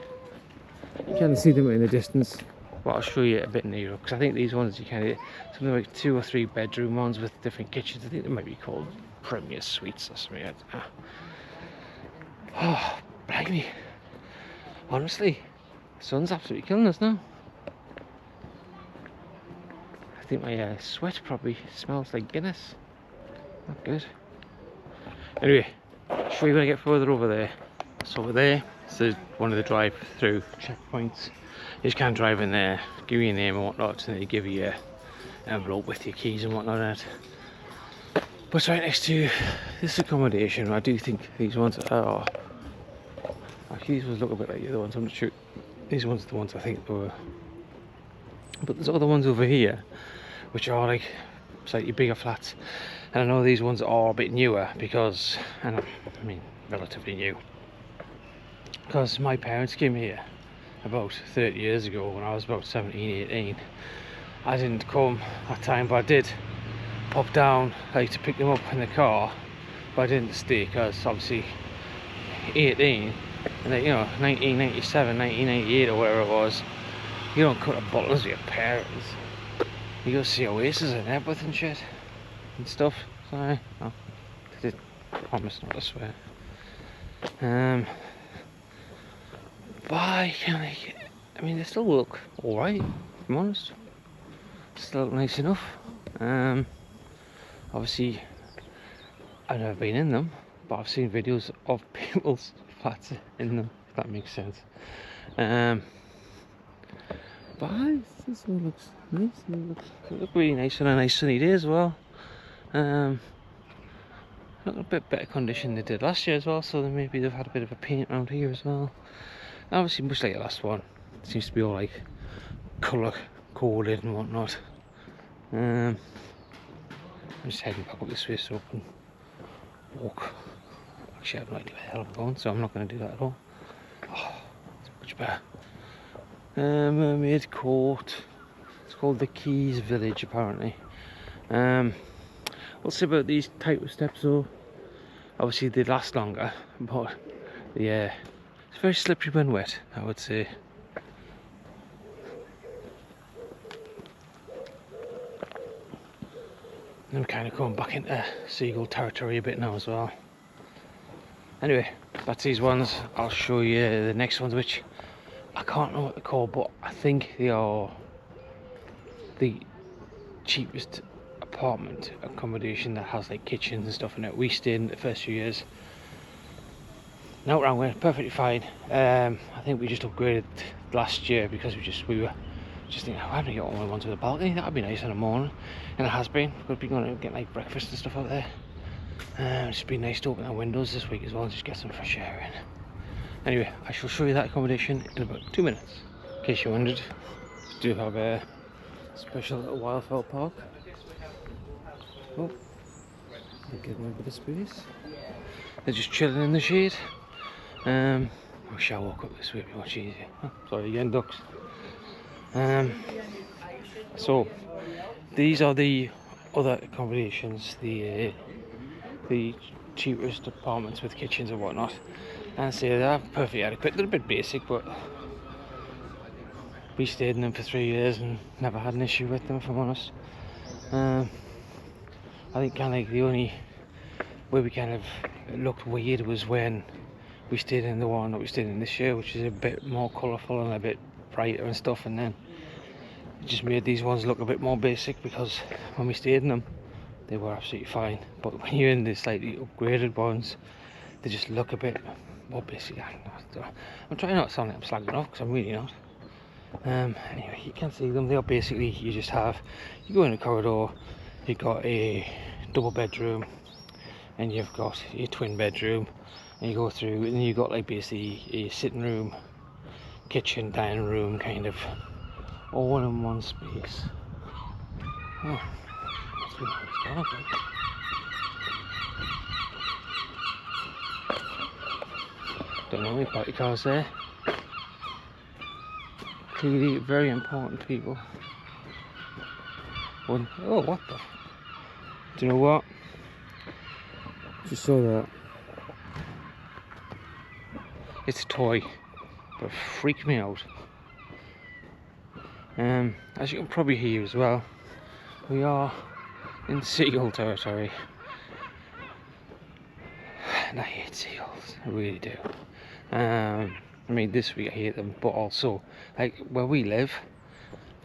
you can see them in the distance, but I'll show you a bit nearer, because I think these ones you can, something like 2 or 3 bedroom ones with different kitchens. I think they might be called Premier Suites or something like that. Oh, blimey. Honestly, the sun's absolutely killing us now. I think my sweat probably smells like Guinness. Not good. Anyway, show you when I get further over there. So over there, so one of the drive-through checkpoints. You just can't drive in there, give you your name and whatnot, and they give you an envelope with your keys and whatnot in it. But it's right next to this accommodation. I do think these ones are, actually these ones look a bit like the other ones, I'm not sure. These ones are the ones I think they were. But there's other ones over here, which are like slightly bigger flats. And I know these ones are a bit newer because, and I mean relatively new, because my parents came here about 30 years ago when I was about 17, 18. I didn't come that time, but I did pop down like to pick them up in the car, but I didn't stay because obviously 18 and then, you know, 1997, 1998 or whatever it was, you don't cut to Butlins with your parents. You go see Oasis and Epworth and shit and stuff. Sorry, no, I did promise not to swear. But I mean, they still look alright, if I'm honest. Still look nice enough. Obviously, I've never been in them, but I've seen videos of people's flats in them, if that makes sense. But this all looks nice. They look really nice on a nice sunny day as well. Look a bit better condition than they did last year as well, so then maybe they've had a bit of a paint around here as well. Obviously, much like the last one, it seems to be all like colour coded and whatnot. I'm just heading back up this way so I can walk. Actually, I have no idea where the hell I'm going, so I'm not going to do that at all. Oh, it's much better. Mermaid Court. It's called the Keys Village, apparently. We'll see about these type of steps though. Obviously, they last longer, but yeah, it's very slippery when wet, I would say. I'm kind of going back into seagull territory a bit now as well. Anyway, that's these ones. I'll show you the next ones, which I can't know what they're called, but I think they are the cheapest apartment accommodation that has like kitchens and stuff in it. We stayed in the first few years. No, wrong way, perfectly fine. I think we just upgraded last year because we were just thinking, why don't we get one of the ones with a balcony? That'd be nice in the morning, and it has been. We've been going to get like breakfast and stuff out there. It's been nice to open our windows this week as well and just get some fresh air in. Anyway, I shall show you that accommodation in about 2 minutes. In case you wondered, we do have a special little wildfowl park. Oh, they're getting a bit of space. They're just chilling in the shade. I shall walk up this way, it'll be much easier. Oh, sorry again, ducks. So these are the other accommodations, the cheapest apartments with kitchens and whatnot, and so they're perfectly adequate. They're a bit basic, but we stayed in them for 3 years and never had an issue with them, if I'm honest. I think kind of like the only where we kind of looked weird was when we stayed in the one that we stayed in this year, which is a bit more colourful and a bit brighter and stuff, and then it just made these ones look a bit more basic, because when we stayed in them they were absolutely fine, but when you're in the slightly upgraded ones they just look a bit more basic. I'm trying not to sound like I'm slagging off, because I'm really not. Anyway, you can see them. They are basically, you go in a corridor, you've got a double bedroom and you've got your twin bedroom, and you go through, and you got like basically a sitting room, kitchen, dining room, kind of all in one space. Oh, that's really nice. Don't know any party cars there. Clearly very important people. Oh, what the? Do you know what? Just saw that. It's a toy, but it freaked me out. As you can probably hear as well, we are in seagull territory. And I hate seagulls, I really do. I mean, this week I hate them, but also, like, where we live,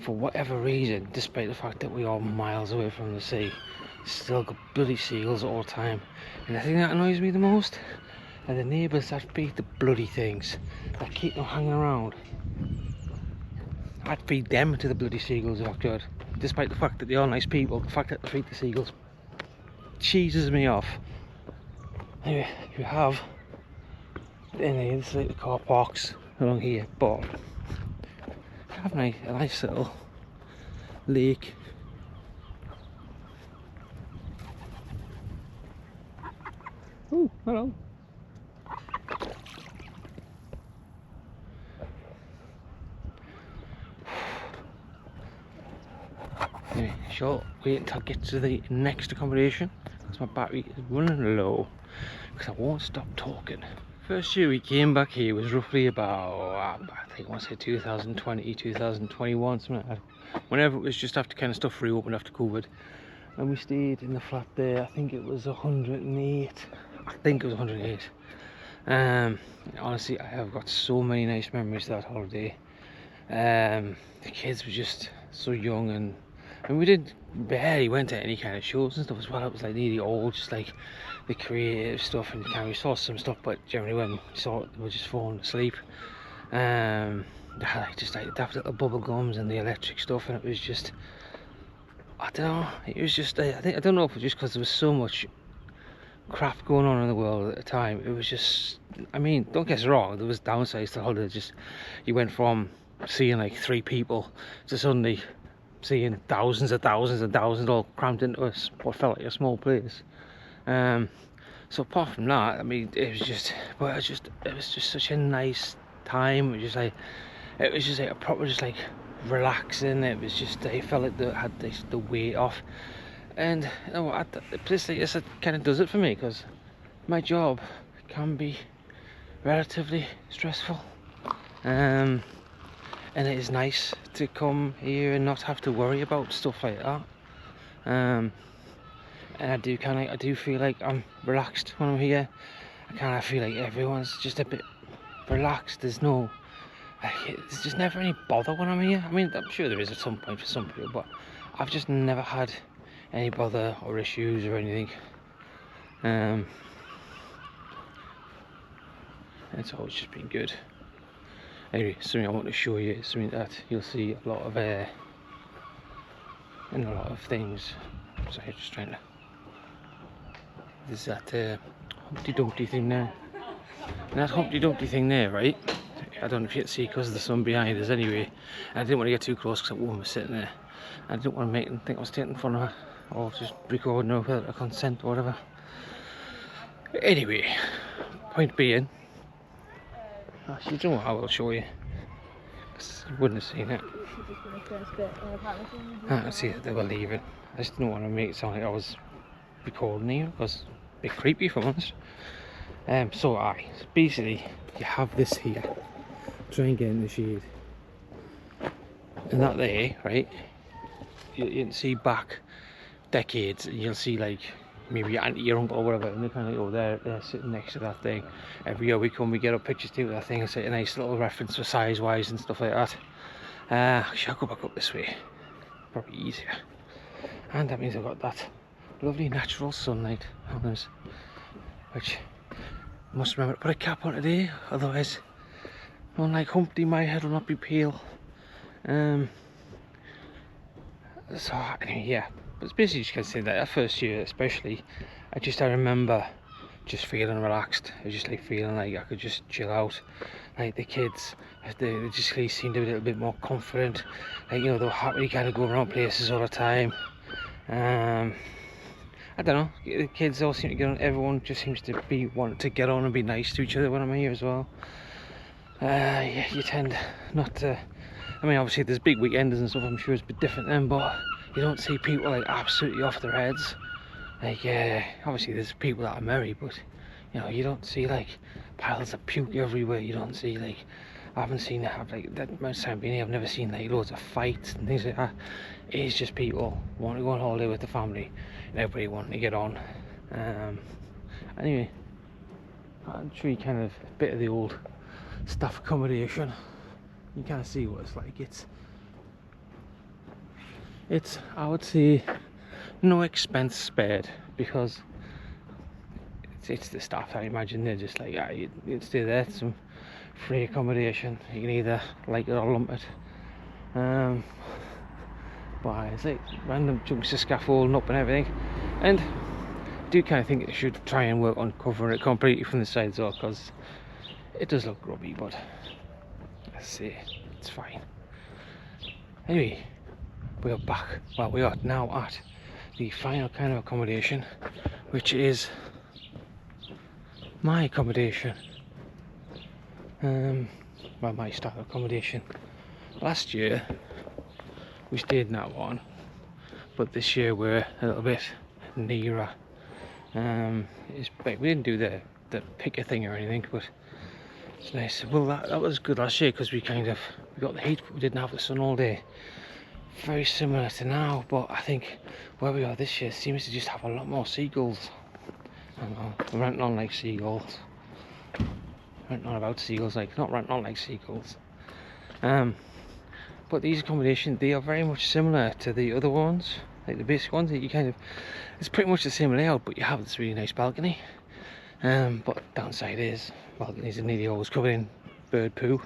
for whatever reason, despite the fact that we are miles away from the sea, still got bloody seagulls all the time. And the thing that annoys me the most are the neighbours that feed the bloody things, that keep them hanging around. I'd feed them to the bloody seagulls if I could, despite the fact that they are nice people. The fact that they feed the seagulls cheeses me off. Anyway, you have any of the car parks along here, but you have a nice little lake. Oh, hello. Anyway, sure, wait until I get to the next accommodation because my battery is running low because I won't stop talking. First year we came back here was roughly about, I think I want to say 2020, 2021, something like that. Whenever it was just after kind of stuff reopened after COVID. And we stayed in the flat there, I think it was 108. I think it was 108. Honestly, I have got so many nice memories of that holiday. The kids were just so young, and we barely went to any kind of shows and stuff as well. It was like nearly all just like the creative stuff, and we saw some stuff, but generally when we saw it, we were just falling asleep. Just like daft little bubble gums and the electric stuff, and it was just, I don't know, it was just, I don't know if it was just because there was so much crap going on in the world at the time. It was just, I mean, don't get us wrong, there was downsides to the holiday. Just, you went from seeing like 3 people to suddenly seeing thousands and thousands and thousands all crammed into what felt like a small place. So apart from that, I mean, it was just such a nice time. It was just like a proper, just like relaxing. It was just, I felt like it had the weight off. And you know what, the place like this, it kind of does it for me, because my job can be relatively stressful. And it is nice to come here and not have to worry about stuff like that. And I do feel like I'm relaxed when I'm here. I kind of feel like everyone's just a bit relaxed. There's just never any bother when I'm here. I mean, I'm sure there is at some point for some people, but I've just never had any bother or issues or anything. It's always just been good. Anyway, something I want to show you, something that you'll see a lot of in a lot of things. Sorry, just trying to. There's that Humpty Dumpty thing there. And that Humpty Dumpty thing there, right? I don't know if you can see because of the sun behind us anyway. And I didn't want to get too close because that woman was sitting there. I didn't want to make them think I was taking in front of her or just recording her without her consent or whatever. Anyway, point being, actually, you know what, I will show you. Because you wouldn't have seen it. I can see that they were leaving. I just didn't want to make it sound like I was recording here, because a bit creepy for once. So basically, you have this here. Try and get in the shade. And that there, right? You can see back decades, and you'll see like maybe your auntie, your uncle or whatever, and they kind of go they're sitting next to that thing. Every year we come, we get up pictures too with that thing. It's like a nice little reference for size wise and stuff like that. Actually, I'll go back up this way, probably easier. And that means I've got that lovely natural sunlight on us, which I must remember to put a cap on today, otherwise, unlike Humpty, my head will not be pale. So anyway, yeah, but it's basically just gonna say that first year especially, I remember just feeling relaxed. I was just like feeling like I could just chill out. Like the kids, they just like, seemed a little bit more confident. Like, you know, they were happy to kind of go around places all the time. I don't know, the kids all seem to get on, everyone just seems to be wanting to get on and be nice to each other when I'm here as well. Yeah, you tend not to, I mean obviously there's big weekenders and stuff, I'm sure it's a bit different then, but you don't see people like absolutely off their heads. Like, obviously there's people that are merry, but you know, you don't see like piles of puke everywhere. You don't see like, I haven't seen it have like, that much time being here, I've never seen like loads of fights and things like that. It's just people wanting to go on holiday with the family and everybody wanting to get on. Anyway, I'll show you kind of a bit of the old staff accommodation. You kind of see what it's like. It's I would say no expense spared, because it's the staff. I imagine they're just like, yeah, you'd stay there, it's some free accommodation, you can either like it or lump it. But it's like random chunks of scaffolding up and everything, and I do kind of think they should try and work on covering it completely from the sides though, because it does look grubby, but let's see, it's fine. Anyway, we are back, well, we are now at the final kind of accommodation, which is my accommodation. Well, my staff accommodation. Last year we stayed in that one, but this year we're a little bit nearer. We didn't do the picker thing or anything, but it's nice. Well, that was good last year because we got the heat, but we didn't have the sun all day. Very similar to now, but I think where we are this year seems to just have a lot more seagulls. I don't know, we're renting on like seagulls. Renting on about seagulls, like not renting on like seagulls. But these accommodations, they are very much similar to the other ones, like the basic ones. You kind of, it's pretty much the same layout, but you have this really nice balcony. But downside is balconies are nearly always covered in bird poo.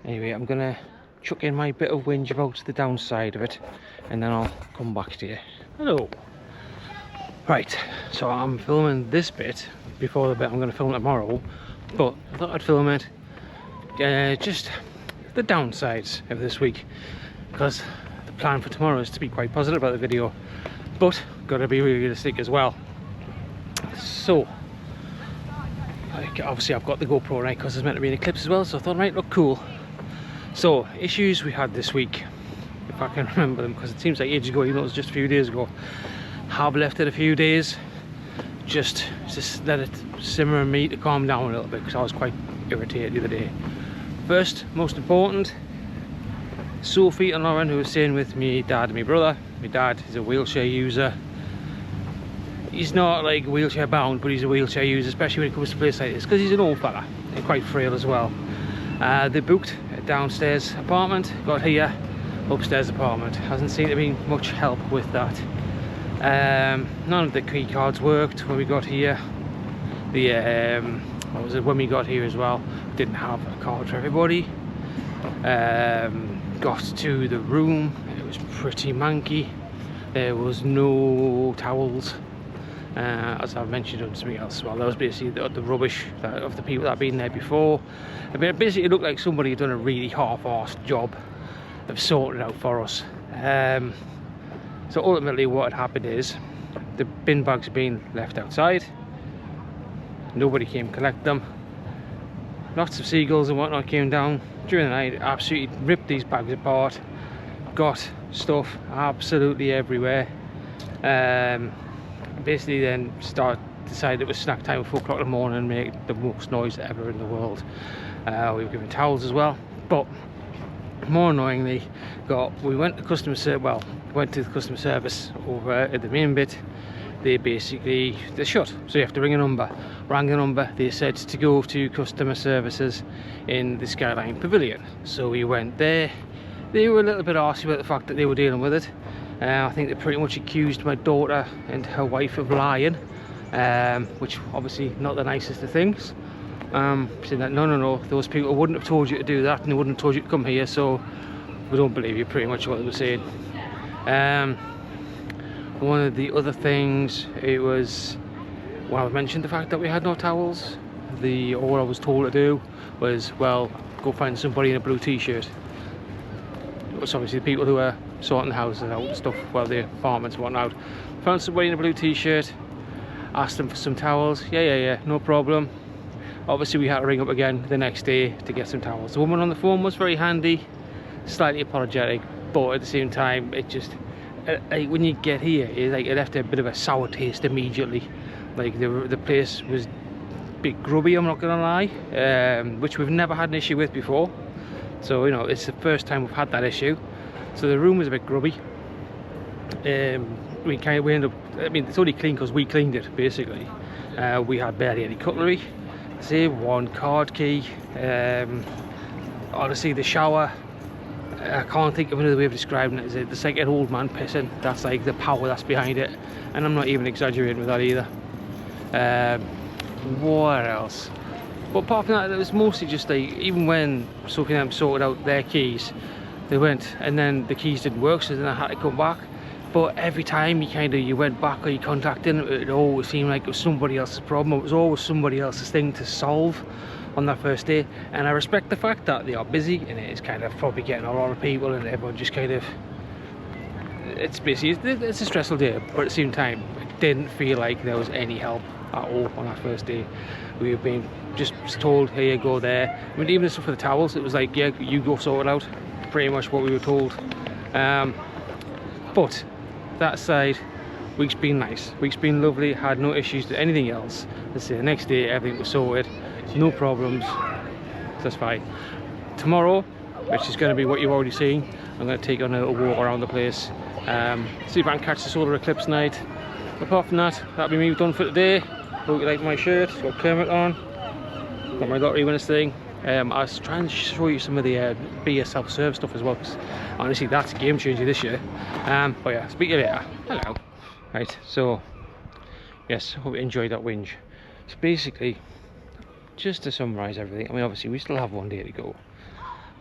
Anyway, I'm gonna chuck in my bit of whinge about the downside of it, and then I'll come back to you. Hello. Right, so I'm filming this bit before the bit I'm gonna film tomorrow, but I thought I'd film it just the downsides of this week, because the plan for tomorrow is to be quite positive about the video, but gotta be realistic as well. So obviously I've got the GoPro right because it's meant to be in Eclipse as well, so I thought, right, look cool. So issues we had this week, if I can remember them, because it seems like ages ago, even though it was just a few days ago. Have left it a few days, just let it simmer and me to calm down a little bit, because I was quite irritated the other day. First, most important, Sophie and Lauren, who were staying with me dad and my brother. My dad is a wheelchair user. He's not like wheelchair bound, but he's a wheelchair user, especially when it comes to places like this, because he's an old fella and quite frail as well. They booked a downstairs apartment, got here, upstairs apartment. Hasn't seemed to be much help with that. None of the key cards worked when we got here. When we got here as well, didn't have a card for everybody. Got to the room, it was pretty manky. There was no towels. As I've mentioned on something else, well, that was basically the rubbish of the people that had been there before. I mean, it basically looked like somebody had done a really half-arsed job of sorting it out for us. So ultimately what had happened is the bin bags had been left outside, nobody came to collect them. Lots of seagulls and whatnot came down during the night, absolutely ripped these bags apart, got stuff absolutely everywhere. Basically then decided it was snack time at 4 o'clock in the morning and make the most noise ever in the world. We were given towels as well, but more annoyingly, we went to customer service. Went to the customer service over at the main bit. They're shut, so you have to ring a number. Rang the number, they said to go to customer services in the Skyline Pavilion. So we went there. They were a little bit arsy about the fact that they were dealing with it. I think they pretty much accused my daughter and her wife of lying, which obviously not the nicest of things. Saying that no, those people wouldn't have told you to do that, and they wouldn't have told you to come here, so we don't believe you, pretty much what they were saying. One of the other things, it was when I mentioned the fact that we had no towels, all I was told to do was, well, go find somebody in a blue t-shirt. It's obviously the people who are sorting the houses out and stuff, well, the apartments and whatnot. Found somebody in a blue t-shirt, asked them for some towels. Yeah, no problem. Obviously we had to ring up again the next day to get some towels. The woman on the phone was very handy, slightly apologetic, but at the same time, it just, like, when you get here, it left a bit of a sour taste immediately. Like, the place was a bit grubby, I'm not gonna lie, which we've never had an issue with before. So, you know, it's the first time we've had that issue. So the room was a bit grubby. We ended up, I mean, it's only clean because we cleaned it, basically. We had barely any cutlery. Say one card key. Honestly, the shower, I can't think of another way of describing it. It's like an old man pissing. That's like the power that's behind it, and I'm not even exaggerating with that either. What else? But apart from that, it was mostly just like, even when Sophie and them sorted out their keys, they went and then the keys didn't work, so then I had to come back. But every time you went back or you contacted them, it always seemed like it was somebody else's problem. It was always somebody else's thing to solve on that first day. And I respect the fact that they are busy, and it is kind of probably getting a lot of people, and everyone just kind of, it's busy. It's a stressful day, but at the same time, it didn't feel like there was any help at all on that first day. We were being just told, here you go there. I mean, even the stuff for the towels, it was like, yeah, you go sort it out. Pretty much what we were told. But that aside, week's been nice. Week's been lovely. Had no issues with anything else. Let's say the next day everything was sorted, no problems. That's fine. Tomorrow, which is going to be what you've already seen, I'm going to take on a walk around the place. See if I can catch the solar eclipse night. Apart from that, that'll be me done for today. Hope you like my shirt. Got Kermit on. Got my lottery winners thing. I was trying to show you some of the beer self-serve stuff as well, because honestly that's a game changer this year. But yeah, speak to you later. Hello. Right, so yes, hope you enjoyed that whinge. So basically, just to summarise everything, I mean, obviously we still have one day to go,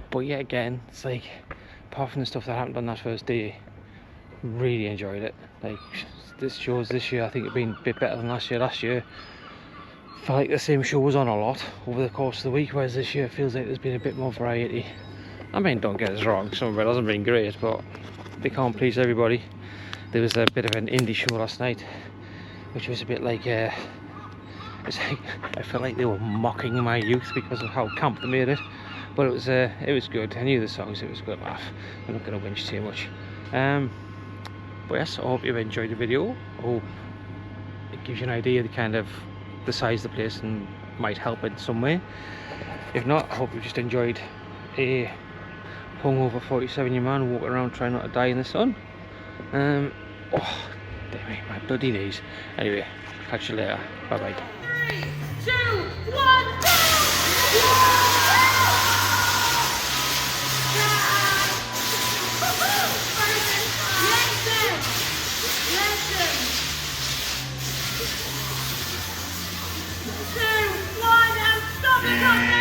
but yet again, it's like, apart from the stuff that happened on that first day, really enjoyed it. Like, this shows this year, I think it's been a bit better than last year. Last year felt like the same show was on a lot over the course of the week, whereas this year it feels like there's been a bit more variety. I mean, don't get us wrong, some of it hasn't been great, but they can't please everybody. There was a bit of an indie show last night, which was a bit like, it's like, I felt like they were mocking my youth because of how camp they made it, but it was good. I knew the songs, it was a good laugh. I'm not going to whinge too much. But yes, I hope you've enjoyed the video. I hope it gives you an idea of the size of the place and might help in some way. If not, I hope you just enjoyed a hungover 47-year man walking around trying not to die in the sun. Oh, damn it, my bloody knees. Anyway, catch you later. Bye bye. 3, 2, 1, go! Listen! 2, 1, and stop it!